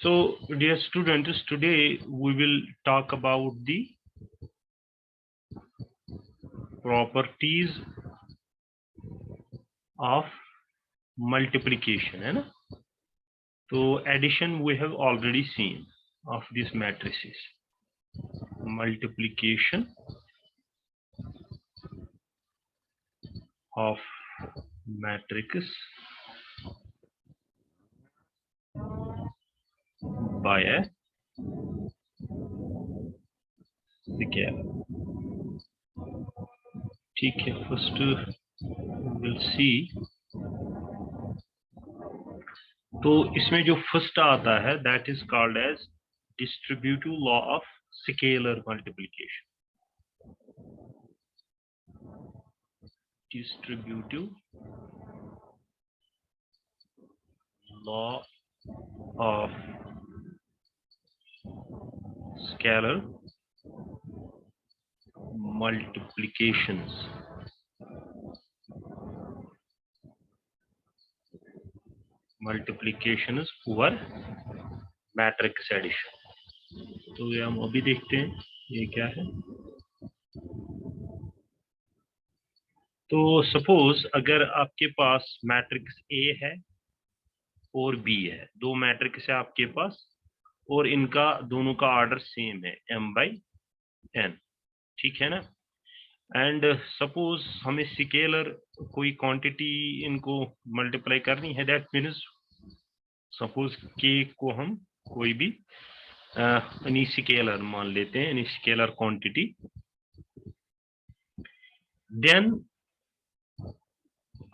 So, dear students, today we will talk about the properties of multiplication, है ना? तो addition we have already seen of these matrices. Multiplication of matrix by a scalar. ठीक है, first we'll see. तो इसमें जो first आता है that is called as distributive law of scalar multiplication. Distributive law of scalar multiplications. Multiplications over matrix addition. तो ये हम अभी देखते हैं ये क्या है. तो सपोज अगर आपके पास मैट्रिक्स A है और B है, दो मैट्रिक्स है आपके पास और इनका दोनों का ऑर्डर सेम है m/n, ठीक है ना. एंड सपोज हमें स्केलर कोई क्वांटिटी इनको मल्टीप्लाई करनी है, दैट मीन्स सपोज k को हम कोई भी एनी स्केलर मान लेते हैं, एनी स्केलर क्वांटिटी. देन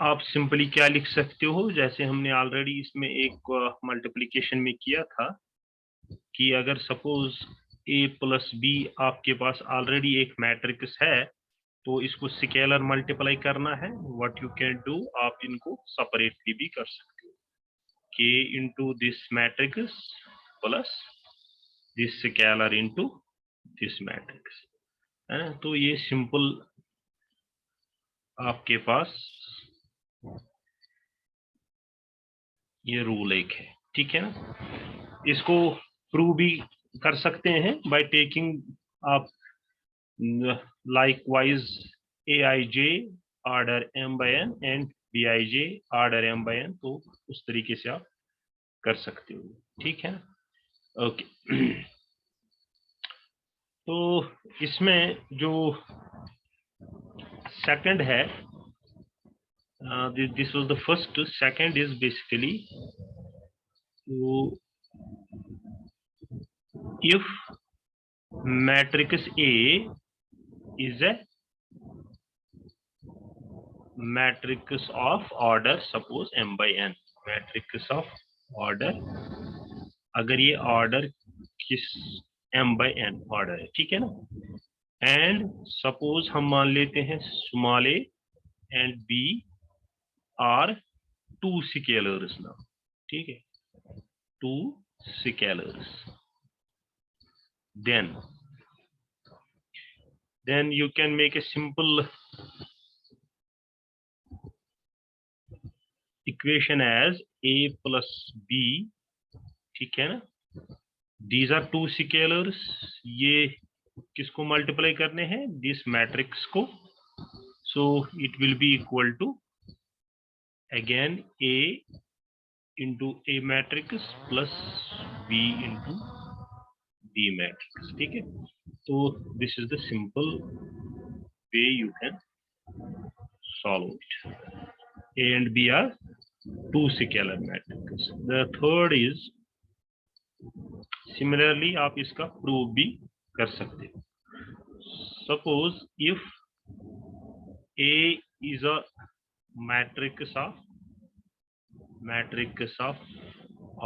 आप सिंपली क्या लिख सकते हो, जैसे हमने ऑलरेडी इसमें एक मल्टीप्लिकेशन में किया था कि अगर सपोज a प्लस b आपके पास ऑलरेडी एक मैट्रिक्स है तो इसको स्केलर मल्टीप्लाई करना है. व्हाट यू कैन डू, आप इनको सेपरेटली भी कर सकते हो, k into this matrix plus this scalar into this matrix, है ना. तो ये सिंपल आपके पास ये रूल एक है, ठीक है ना. इसको प्रूव भी कर सकते हैं बाय टेकिंग आप likewise aij order m/n and bij order m/n, तो उस तरीके से आप कर सकते हो, ठीक है ना. ओके. तो इसमें जो सेकंड है, this was the first. Second is basically if matrix A is a matrix of order suppose m/n, matrix of order, अगर ये ऑर्डर किस m/n ऑर्डर है, ठीक है ना. एंड सपोज हम मान लेते हैं small a and b are two scalars ना, ठीक है, two scalars. Then you can make a simple equation as a plus b, ठीक है ना. These are two scalars, ये किसको मल्टीप्लाई करने हैं, दिस मैट्रिक्स को. So it will be equal to again a into a matrix plus b into b matrix, ठीक है. तो this is the simple way you can solve it. A and b are two scalar matrices. The third is similarly आप इसका prove भी कर सकते हो. Suppose if A is a matrix of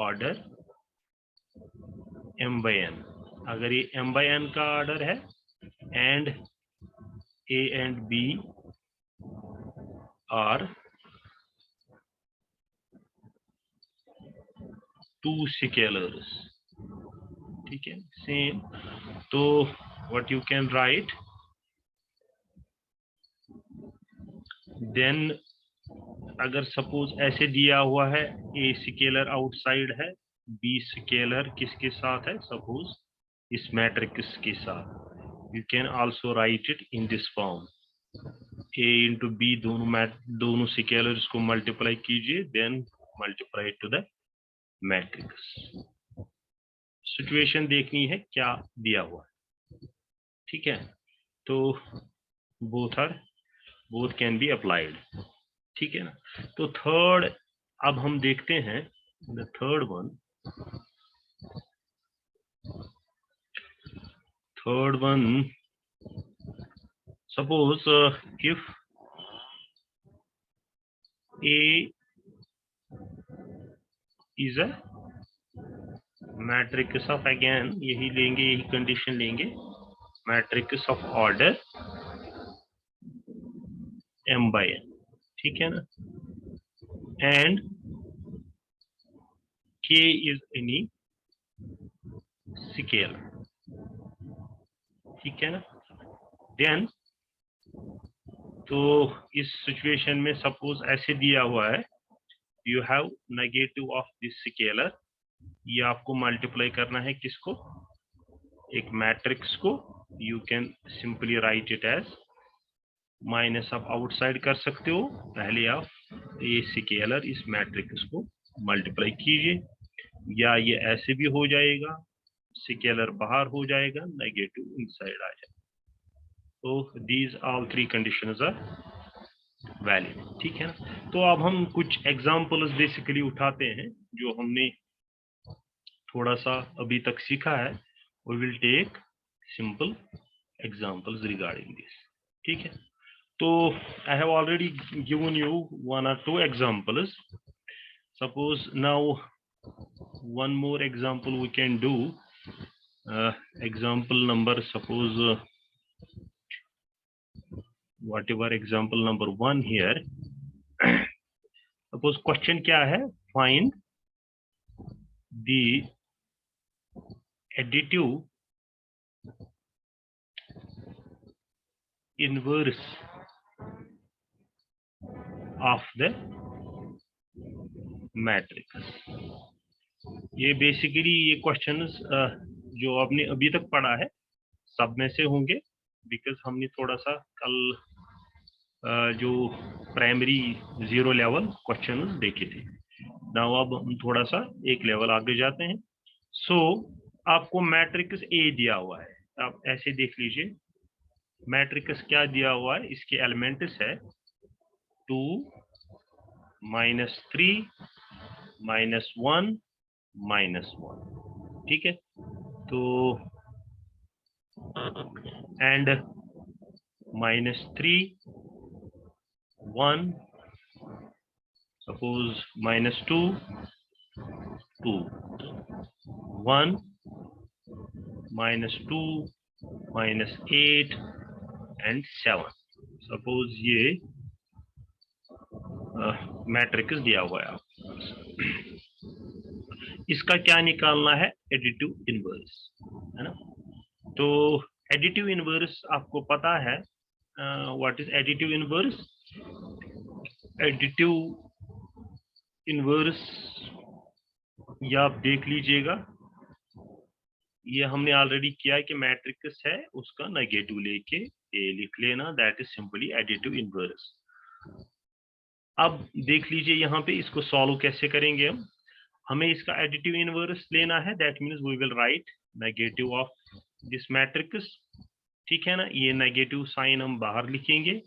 order m/n, अगर ये m/n का order है and a and b are two scalars, ठीक है, सेम. तो what you can write, then अगर सपोज ऐसे दिया हुआ है a स्केलर आउटसाइड है बी स्केलर किसके साथ है, सपोज इस मैट्रिक्स के साथ, you can also write it in this form, a into b, दोनों स्केलर्स को मल्टीप्लाई कीजिए, then multiply to the matrix. Situation देखनी है क्या दिया हुआ है, ठीक है। तो बोथ कैन बी अप्लाइड, ठीक है ना। तो थर्ड अब हम देखते हैं, the third one, suppose if A is a matrix of, again यही लेंगे, यही कंडीशन लेंगे, matrix of order m by n, ठीक है ना, and k is any scalar, ठीक है ना। देन तो इस सिचुएशन में सपोज ऐसे दिया हुआ है, you have negative of this scalar, ये आपको मल्टीप्लाई करना है किसको, एक मैट्रिक्स को, you can simply write it as minus, आप आउटसाइड कर सकते हो, पहले आप ये स्केलर इस मैट्रिक्स को मल्टीप्लाई कीजिए, या ये ऐसे भी हो जाएगा, स्केलर बाहर हो जाएगा, नेगेटिव इनसाइड आ जाएगा। तो these all three conditions are valid, ठीक है ना। तो अब हम कुछ एग्जांपल्स बेसिकली उठाते हैं जो हमने थोड़ा सा अभी तक सीखा है, we will take simple examples regarding this, ठीक है। तो I have already given you 1 or 2 examples. Suppose now one more example we can do. Example number, suppose whatever example number 1 here. Suppose question क्या है, find the additive inverse of the matrix. ये basically ये questions जो आपने अभी तक पढ़ा है सब में से होंगे, बिकॉज हमने थोड़ा सा कल जो प्राइमरी 0 लेवल क्वेश्चंस देखे थे। नाउ अब हम थोड़ा सा एक लेवल आगे जाते हैं। सो आपको मैट्रिक्स ए दिया हुआ है, आप ऐसे देख लीजिए, मैट्रिक्स क्या दिया हुआ है, इसके एलिमेंट्स है 2 -3 -1 -1, ठीक है। तो एंड -3 1, suppose -2 2, 1 -2 -8 and 7, suppose ये मैट्रिक्स दिया हुआ है आपको। इसका क्या निकालना है, एडिटिव इनवर्स, है ना। तो एडिटिव इनवर्स आपको पता है, what is additive inverse. Additive inverse ये आप देख लीजिएगा, ये हमने ऑलरेडी किया है कि मैट्रिक्स है उसका नेगेटिव लेके ए लिख लेना, that is simply additive inverse. अब देख लीजिए यहाँ पे इसको सॉल्व कैसे करेंगे हम, हमें इसका एडिटिव इनवर्स लेना है, that means we will write negative of this matrix, ठीक है ना। ये नेगेटिव साइन हम बाहर लिखेंगे,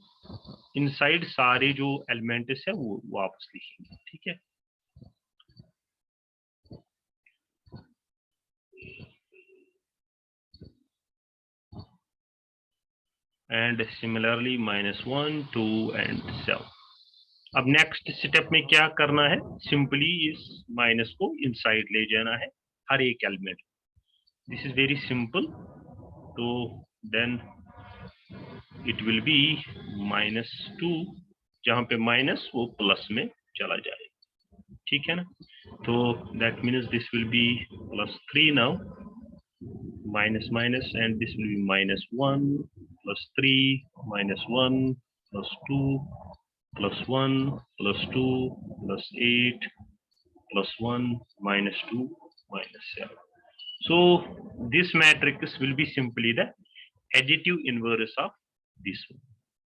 इनसाइड सारे जो एलिमेंट्स है वो वापस लिखेंगे, ठीक है। And similarly -1 2 and 7। अब नेक्स्ट स्टेप में क्या करना है, सिंपली इस माइनस को इनसाइड ले जाना है हर एक element, this is very simple. तो देन इट विल बी -2, जहां पे माइनस वो प्लस में चला जाए, ठीक है ना। तो that means this will B +3 now, minus minus, and this will be -1 +3 -1 +2 +1 +2 +8 +1 -2 minus 7. So this matrix will be simply the additive inverse of this one,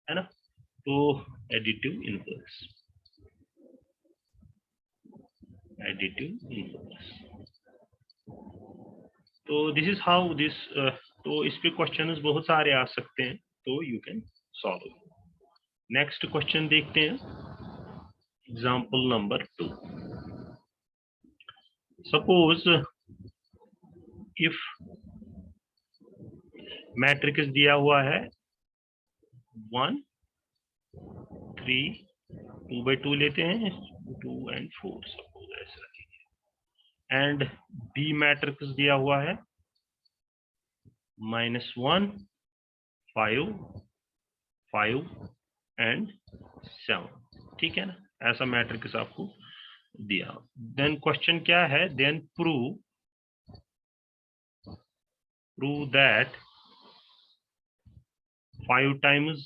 है ना? तो additive inverse. तो this is how this तो इस पे questions बहुत सारे आ सकते हैं, तो you can solve. Next question देखते हैं, example number 2. Suppose if matrix दिया हुआ है 1 3 2/2 लेते हैं, 2 and 4 सपोज ऐसा, एंड बी मैट्रिक्स दिया हुआ है -1 5 5 and 7, ठीक है ना? ऐसा मैट्रिक्स आपको दिया. देन क्वेश्चन क्या है, then prove that 5 times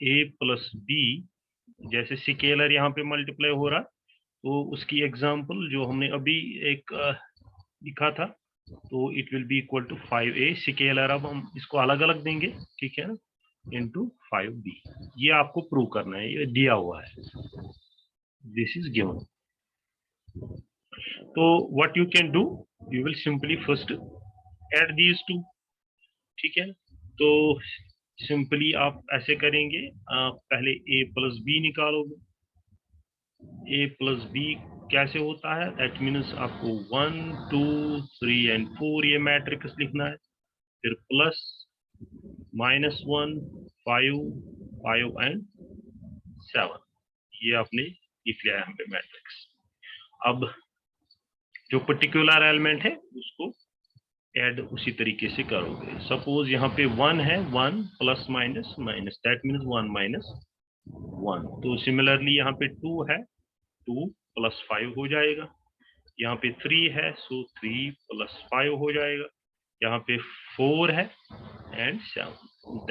a plus b, जैसे स्केलर यहाँ पे मल्टीप्लाई हो रहा, तो उसकी एग्जांपल जो हमने अभी एक लिखा था, तो it will be equal to 5a scalar. अब हम इसको अलग अलग देंगे, ठीक है ना, इनटू 5b. ये आपको प्रूव करना है, ये दिया हुआ है, दिस इज गिवन. तो what you can do, you will simply first aid these two, ठीक है. तो सिंपली आप ऐसे करेंगे, पहले a प्लस बी निकालोगे. a प्लस बी कैसे होता है, दैट मीन्स आपको 1 2 3 and 4 ये मैट्रिक्स लिखना है, फिर प्लस -1 5 5 and 7, ये आपने लिख लिया है यहाँ पे मैट्रिक्स. अब जो पर्टिकुलर एलिमेंट है उसको ऐड उसी तरीके से करोगे. सपोज यहाँ पे 1 है, 1 plus minus minus, that means 1 minus 1. तो सिमिलरली यहाँ पे 2 है, 2 प्लस 5 हो जाएगा. यहाँ पे 3 है, सो 3 प्लस 5 हो जाएगा. यहाँ पे 4 है एंड 7,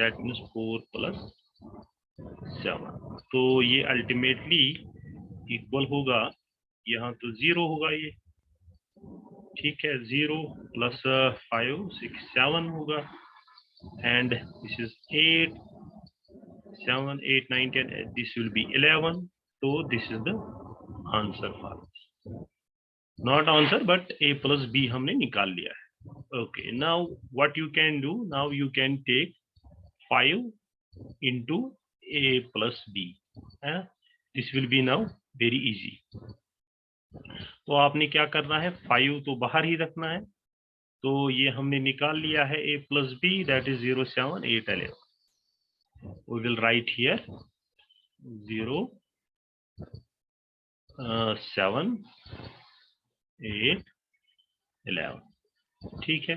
दैट मीन्स 4 प्लस 7. तो ये अल्टीमेटली इक्वल होगा, यहाँ तो 0 होगा ये, ठीक है. 0 प्लस 5 6 7 होगा, and this is 8 7 8 9 10, this will be 11. तो this is the answer for this, not answer but a plus b हमने निकाल लिया है. Okay, now what you can do, now you can take 5 into a plus b. This will be now very easy. तो आपने क्या करना है, 5 तो बाहर ही रखना है. तो ये हमने निकाल लिया है a plus b, that is 0 7 8 11. We will write here 0 7 8 11, ठीक है.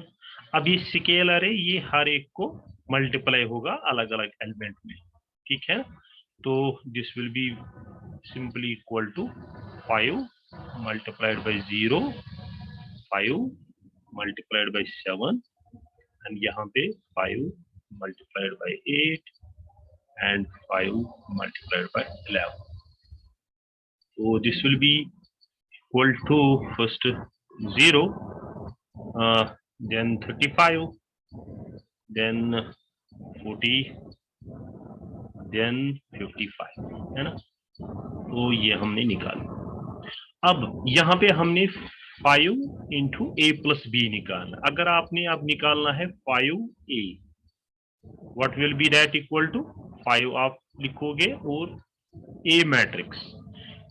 अब ये स्केलर है, ये हर एक को मल्टीप्लाई होगा अलग अलग एलिमेंट में, ठीक है. तो this will be simply equal to 5 multiplied by 0, 5 multiplied by 7, and यहाँ पे 5 multiplied by 8 and 5 multiplied by 11. So this will be equal to first 0, then 35, then 40, then 55, है ना. तो ये हमने निकाला. अब यहाँ पे हमने 5 into a plus b निकालना. अगर आपने अब निकालना है 5a, what will be that equal to 5 आप लिखोगे, और a मैट्रिक्स,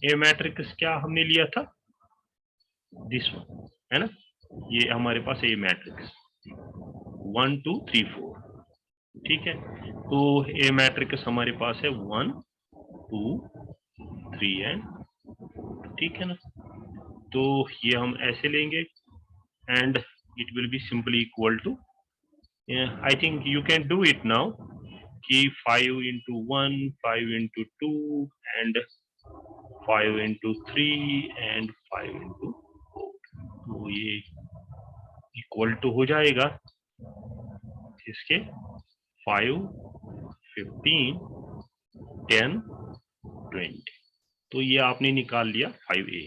a मैट्रिक्स क्या हमने लिया था, दिस वन, है ना. ये हमारे पास a मैट्रिक्स 1 2 3 4, ठीक है. तो a मैट्रिक्स हमारे पास है 1 2 3 and, ठीक है ना. तो ये हम ऐसे लेंगे, and it will be simply equal to, I think you can do it now, कि 5 into 1 5 into 2 and 5 into 3 and 5 into 4. तो ये इक्वल टू हो जाएगा इसके 5 15 10 20. तो ये आपने निकाल लिया 5a.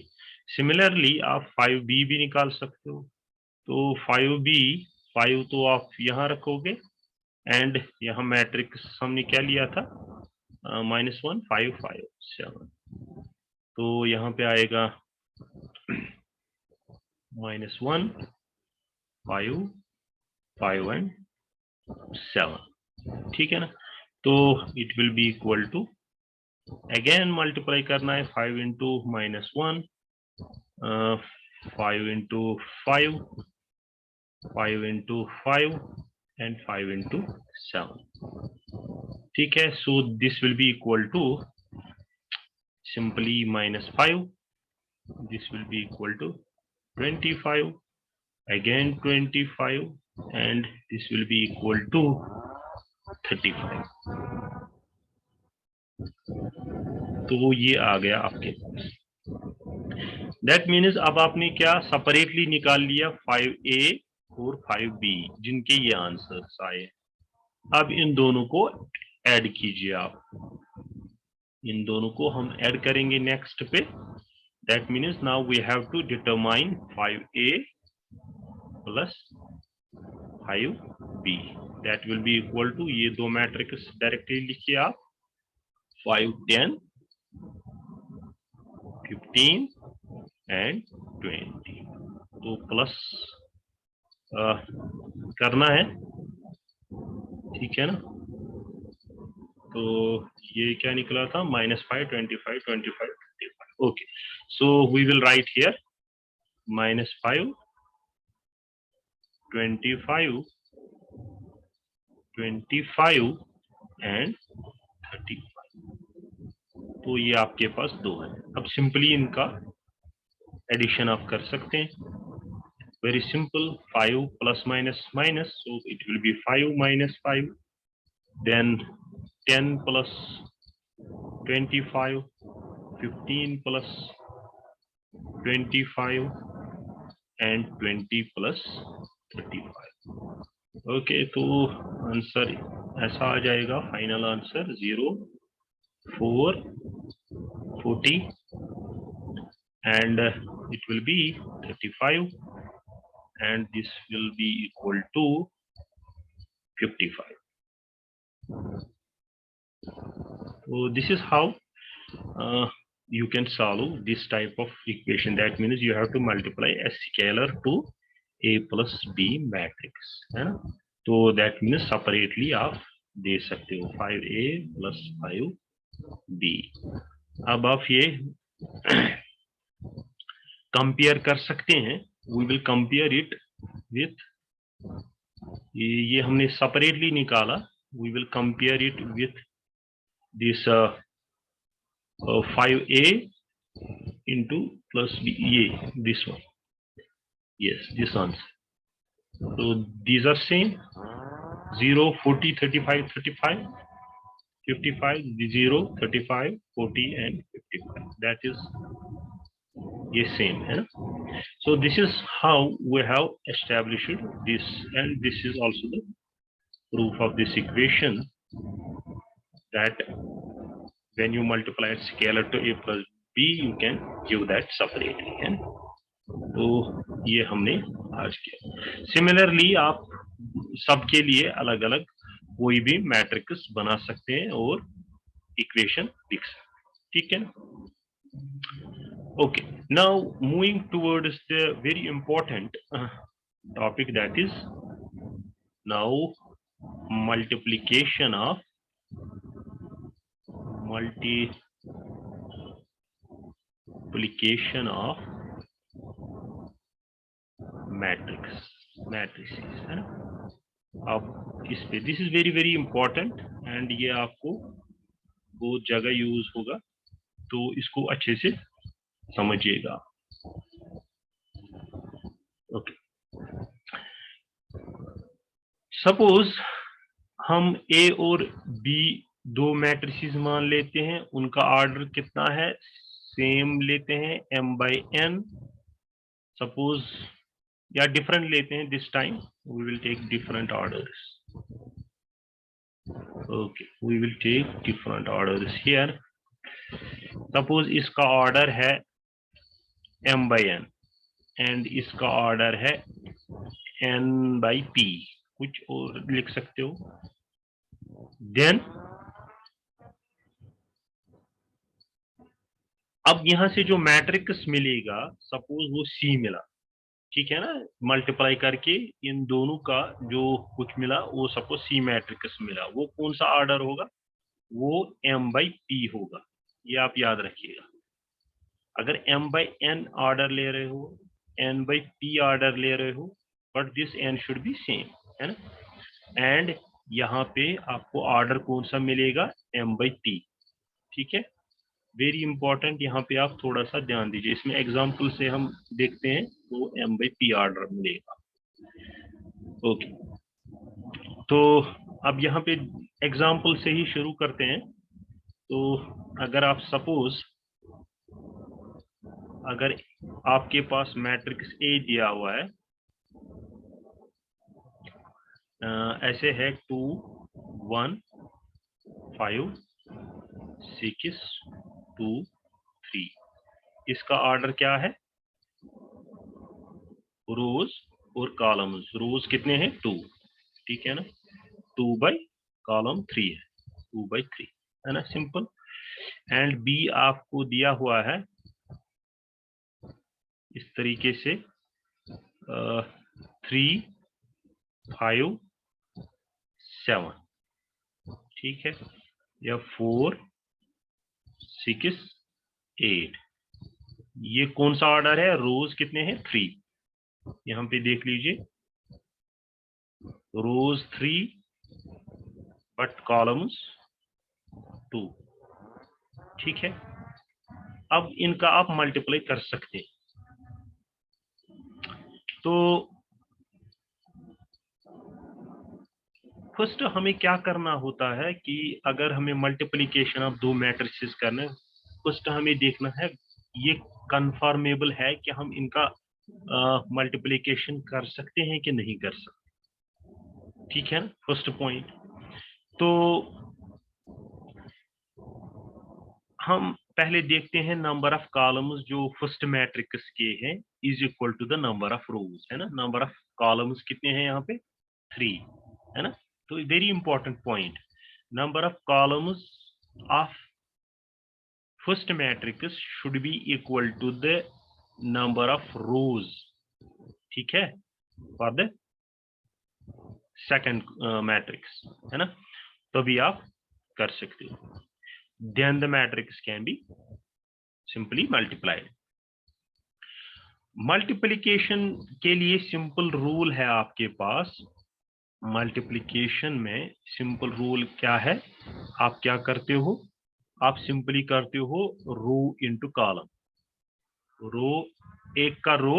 सिमिलरली आप 5b भी निकाल सकते हो। तो 5b, 5 तो आप यहाँ रखोगे एंड यहाँ मैट्रिक्स हमने क्या लिया था, -1 5 5 7, तो यहाँ पे आएगा -1 5 5 एंड 7, ठीक है ना। तो it will be equal to, again multiply करना है 5 into -1, 5 into 5, 5 into 5 and 5 into 7, ठीक है। So this will be equal to simply -5, this will be equal to 25, again 25, and this will be equal to 35। तो ये आ गया आपके पास। That means अब आपने क्या सेपरेटली निकाल लिया 5a और 5b जिनके ये आंसर्स आए। अब इन दोनों को ऐड कीजिए आप, इन दोनों को हम ऐड करेंगे नेक्स्ट पे। That means now we have to determine 5a plus 5b, that will be equal to, ये दो मैट्रिक्स डायरेक्टली लिखिए आप, 5 10 15 एंड 20। तो प्लस करना है, ठीक है ना। तो ये क्या निकला था, -5 25 25 25। Okay, so we will write here -5 25 25 and 35। तो ये आपके पास दो है। अब सिंपली इनका एडिशन आप कर सकते हैं, very simple. 5 plus minus minus, so it will be 5 minus 5, then 10 plus 25, 15 plus 25 and 20 plus 35। Okay, तो आंसर ऐसा आ जाएगा, final answer 0 4 40 and it will be 35 and this will be equal to 55. So this is how you can solve this type of equation. That means you have to multiply a scalar to a plus b matrix, है ना। तो that means separately आप दे सकते हो 5a plus 5b। अब आप ये compare कर सकते हैं, we will compare it with, ये हमने सेपरेटली निकाला, we will compare it with this 5a into plus b, this one, yes, this answer. So these are same, 0 40 35 35 55 0 35 40 and 55, that is ये same है ना। So this is how we have established this, and this is also the proof of this equation, that when you multiply a scalar to a plus b you can give that separately, है ना। तो ये हमने आज किया। Similarly आप सबके लिए अलग अलग कोई भी मैट्रिक्स बना सकते हैं और इक्वेशन लिख सकते हैं, ठीक है ना। Okay, now moving towards the very important topic, that is now multiplication of matrices, है ना। अब इस पे this is very very important and ये आपको बहुत जगह यूज होगा, तो इसको अच्छे से समझिएगा। ओके, सपोज हम ए और बी दो मैट्रिसेस मान लेते हैं, उनका ऑर्डर कितना है, सेम लेते हैं m/n, सपोज, या डिफरेंट लेते हैं, this time we will take different orders. Okay, we will take different orders here. Suppose इसका ऑर्डर है m/n एंड इसका ऑर्डर है n/p, कुछ और लिख सकते हो। देन अब यहां से जो मैट्रिक्स मिलेगा, सपोज वो C मिला, ठीक है ना, मल्टीप्लाई करके इन दोनों का जो कुछ मिला वो सपोज C मैट्रिक्स मिला, वो कौन सा ऑर्डर होगा, वो m/p होगा। ये आप याद रखिएगा। अगर m/n ऑर्डर ले रहे हो, n/p ऑर्डर ले रहे हो, but this n should be same, है ना। एंड यहाँ पे आपको ऑर्डर कौन सा मिलेगा, m/p, ठीक है। वेरी इंपॉर्टेंट, यहाँ पे आप थोड़ा सा ध्यान दीजिए, इसमें एग्जाम्पल से हम देखते हैं तो m/p ऑर्डर मिलेगा। ओके, तो अब यहाँ पे एग्जाम्पल से ही शुरू करते हैं। तो अगर आप सपोज, अगर आपके पास मैट्रिक्स A दिया हुआ है, ऐसे है 2 1 5 6 2 3, इसका ऑर्डर क्या है, रोज और कॉलम्स। रोज कितने हैं, 2, ठीक है ना, 2/कॉलम 3 है, 2/3, है ना, सिंपल। एंड B आपको दिया हुआ है इस तरीके से 3 5 7, ठीक है, या 4 6 8। ये कौन सा ऑर्डर है, रोज कितने हैं, 3। यहाँ पे देख लीजिए, रोज 3 बट कॉलम्स 2, ठीक है। अब इनका आप मल्टीप्लाई कर सकते हैं। तो फर्स्ट हमें क्या करना होता है कि अगर हमें मल्टीप्लिकेशन ऑफ दो मैट्रिसेस करना है, फर्स्ट हमें देखना है ये कन्फर्मेबल है कि हम इनका मल्टीप्लिकेशन कर सकते हैं कि नहीं कर सकते, ठीक है ना, फर्स्ट पॉइंट। तो हम पहले देखते हैं नंबर ऑफ कॉलम्स जो फर्स्ट मैट्रिक्स के हैं is equal to the number of rows, है ना। नंबर ऑफ कॉलम्स कितने हैं यहाँ पे, 3, है ना। तो very important point, number of columns of first matrix should be equal to the number of rows, ठीक है, फॉर द सेकंड मैट्रिक्स, है ना। तभी आप कर सकते हो। then the matrix can be simply multiplied। Multiplication के लिए सिंपल रूल है आपके पास। मल्टीप्लिकेशन में सिंपल रूल क्या है, आप क्या करते हो, आप सिंपली करते हो रो इनटू कॉलम। रो, एक का रो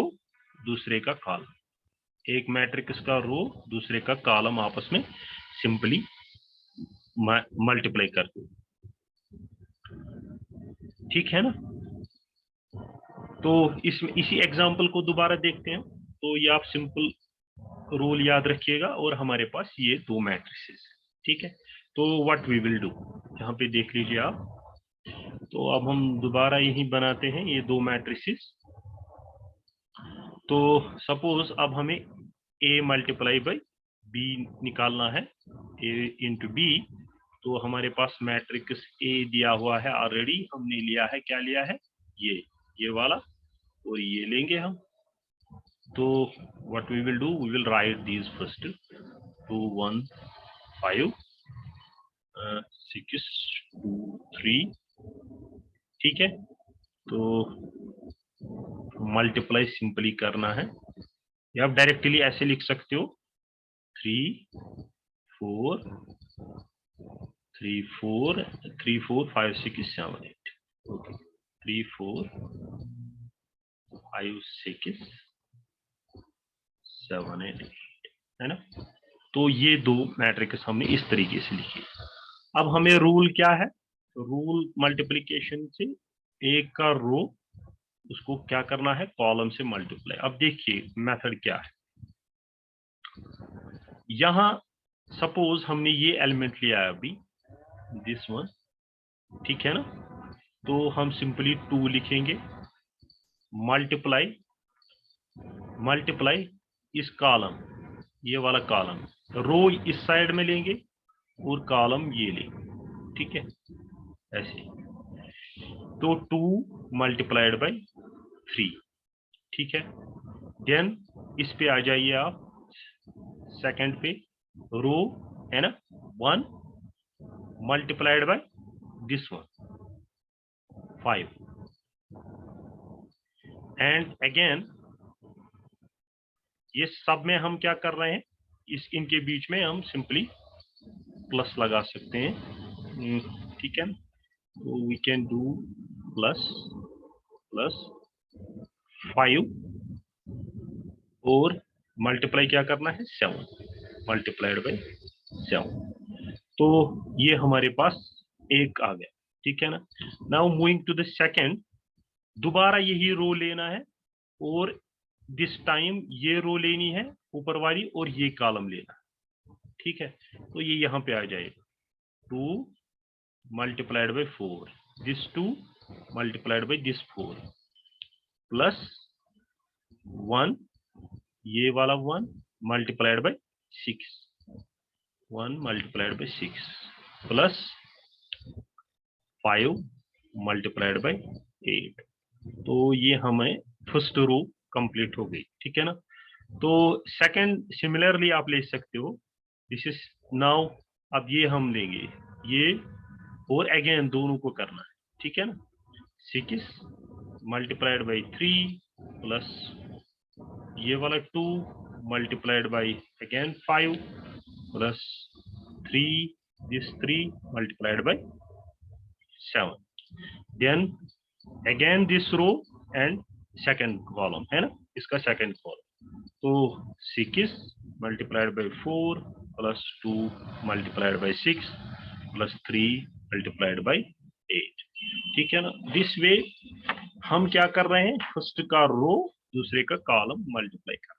दूसरे का कॉलम, एक मैट्रिक्स का रो दूसरे का कॉलम आपस में सिंपली मल्टीप्लाई करते हो, ठीक है ना। तो इसमें इसी एग्जांपल को दोबारा देखते हैं। तो ये आप सिंपल रूल याद रखिएगा, और हमारे पास ये दो मैट्रिसेस, ठीक है। तो व्हाट वी विल डू, यहाँ पे देख लीजिए आप। तो अब हम दोबारा यही बनाते हैं ये दो मैट्रिसेस। तो सपोज अब हमें A मल्टीप्लाई बाई B निकालना है, A इंटू B। तो हमारे पास मैट्रिक्स A दिया हुआ है ऑलरेडी, हमने लिया है, क्या लिया है, ये वाला, और ये लेंगे हम। तो what we will do, we will write these first, 2 1 5 6 2 3, ठीक है। तो मल्टीप्लाई सिंपली करना है, या आप डायरेक्टली ऐसे लिख सकते हो 3 4 3 4 3 4 5 6 7 8, ओके, 3 4 5 6 7 8, है ना। तो ये दो मैट्रिक्स हमने इस तरीके से लिखी। अब हमें रूल क्या है, रूल मल्टीप्लिकेशन से एक का रो उसको क्या करना है, कॉलम से मल्टीप्लाई। अब देखिए मेथड क्या है, यहां सपोज हमने ये एलिमेंट लिया है अभी, दिस वन, ठीक है ना। तो हम सिंपली 2 लिखेंगे, मल्टीप्लाई इस कॉलम, ये वाला कॉलम, रो इस साइड में लेंगे और कॉलम ये लेंगे, ठीक है, ऐसे। तो 2 मल्टीप्लाइड बाई 3, ठीक है। देन इस पे आ जाइए आप, सेकंड पे, रो है ना, 1 multiplied by this one 5, and again ये सब में हम क्या कर रहे हैं, इनके बीच में हम सिंपली प्लस लगा सकते हैं, ठीक है। तो वी कैन डू प्लस 5 और मल्टीप्लाई क्या करना है, 7 मल्टीप्लाइड बाई 7। तो ये हमारे पास एक आ गया, ठीक है ना। Now moving to the second, दोबारा यही रो लेना है और दिस टाइम ये रो लेनी है ऊपर वाली और ये कॉलम लेना, ठीक है। तो ये यहाँ पे आ जाएगा 2 multiplied by 4, this 2 multiplied by this 4 plus 1, ये वाला 1 multiplied by 6, 1 multiplied by 6 plus 5 multiplied by 8। तो ये हमें फर्स्ट रो कंप्लीट हो गई, ठीक है ना। तो सेकंड सिमिलरली आप ले सकते हो, दिस इज नाउ, अब ये हम लेंगे ये और अगेन दोनों को करना है, ठीक है ना। 6 मल्टीप्लाइड बाई 3 प्लस ये वाला 2 multiplied by again 5 plus 3, this 3 multiplied by 7, then again this row and second column है ना, इसका सेकंड कॉलम। तो 6 multiplied by 4 plus 2 multiplied by 6 plus 3 multiplied by 8, ठीक है ना। दिस वे हम क्या कर रहे हैं, फर्स्ट का रो दूसरे का कॉलम मल्टीप्लाई कर,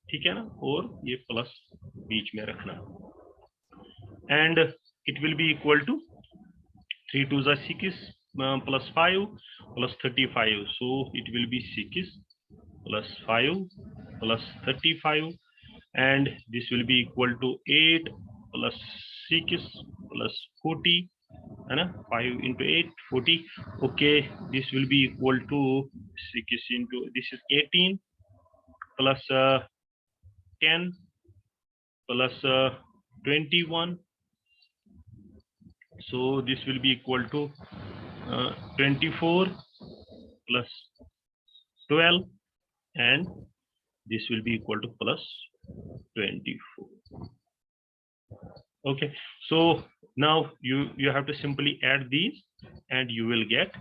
ठीक है ना, और ये प्लस बीच में रखना, and it will be equal to 3 2 6 plus 5 plus 35, so it will be 6 plus 5 plus 35, and this will be equal to 8 plus 6 plus 40, है ना, 5 into 8 40, okay, this will be equal to 6 into, this is 18 plus 10 plus 21, so this will be equal to 24 plus 12, and this will be equal to plus 24. Okay, so now you have to simply add these and you will get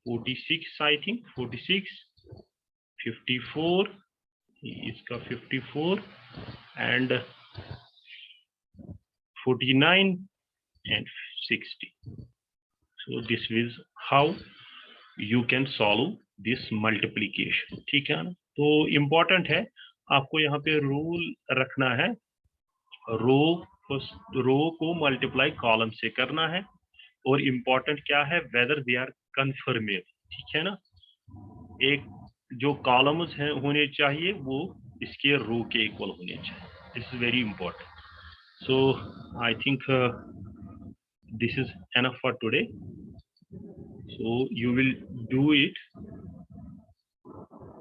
46, I think 46, 54, iska 54, and 49 and 60. So this is how you can solve this multiplication, ठीक है ना। तो important है, आपको यहाँ पे rule रखना है, रो को मल्टीप्लाई कॉलम से करना है, और इम्पोर्टेंट क्या है, वेदर दे आर कन्फर्मेबल, ठीक है ना। एक जो कॉलम्स हैं होने चाहिए वो इसके रो के इक्वल होने चाहिए, this is very important. So I think this is enough for today, so you will do it